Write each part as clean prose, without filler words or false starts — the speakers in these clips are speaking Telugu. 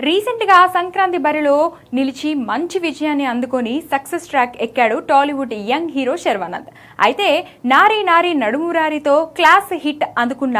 రీసెంట్ గా సంక్రాంతి బరిలో నిలిచి మంచి విజయాన్ని అందుకొని సక్సెస్ ట్రాక్ ఎక్కాడు టాలీవుడ్ యంగ్ హీరో శర్వానంద్. అయితే నారీ నారీ నడుమురారితో క్లాస్ హిట్ అందుకున్న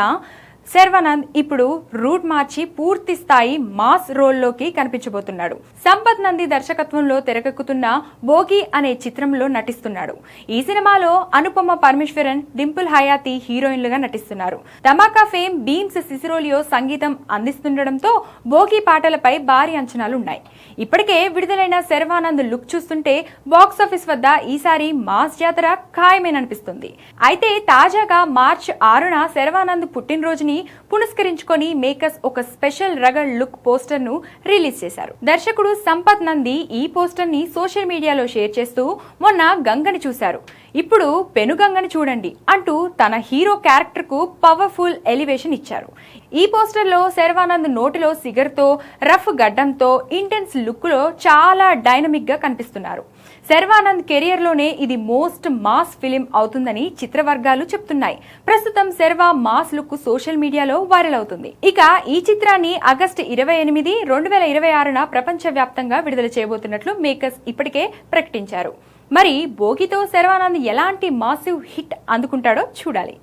శర్వానంద్ ఇప్పుడు రూట్ మార్చి పూర్తి స్థాయి మాస్ రోల్లోకి కనిపించబోతున్నాడు. సంపత్ నంది దర్శకత్వంలో తెరకెక్కుతున్న బోగి అనే చిత్రంలో నటిస్తున్నాడు. ఈ సినిమాలో అనుపమ పరమేశ్వరన్, డింపుల్ హయాతి హీరోయిన్లుగా నటిస్తున్నారు. ధమాకా ఫేమ్ బీమ్స్ సిసిరోలియో సంగీతం అందిస్తుండటంతో బోగి పాటలపై భారీ అంచనాలున్నాయి. ఇప్పటికే విడుదలైన శర్వానంద్ లుక్ చూస్తుంటే బాక్సాఫీస్ వద్ద ఈసారి మాస్ జాతర ఖాయమేననిపిస్తుంది. అయితే తాజాగా మార్చి 6న శర్వానంద్ పుట్టినరోజుని పునస్కరించుకొని మేకర్స్ ఒక స్పెషల్ రగడ్ లుక్ పోస్టర్ ను రిలీజ్ చేశారు. దర్శకుడు సంపత్ నంది ఈ పోస్టర్ ని సోషల్ మీడియాలో షేర్ చేస్తూ మొన్న గంగని చూశారు, ఇప్పుడు పెనుగంగని చూడండి అంటూ తన హీరో క్యారెక్టర్ కు పవర్ఫుల్ ఎలివేషన్ ఇచ్చారు. ఈ పోస్టర్ లో శర్వానంద్ నోటిలో సిగర్తో, రఫ్ గడ్డంతో ఇంటెన్స్ లుక్ లో చాలా డైనమిక్ గా కనిపిస్తున్నారు. శర్వానంద్ కెరియర్ లోనే ఇది మోస్ట్ మాస్ ఫిలిం అవుతుందని చిత్రవర్గాలు చెప్తున్నాయి. ప్రస్తుతం శర్వా మాస్ లుక్ సోషల్ మీడియాలో వైరల్ అవుతుంది. ఇక ఈ చిత్రాన్ని ఆగస్టు 28, 2026న ప్రపంచ వ్యాప్తంగా విడుదల చేయబోతున్నట్లు మేకర్స్ ఇప్పటికే ప్రకటించారు. మరి బోగితో శర్వానంద్ ఎలాంటి మాసివ్ హిట్ అందుకుంటాడో చూడాలి.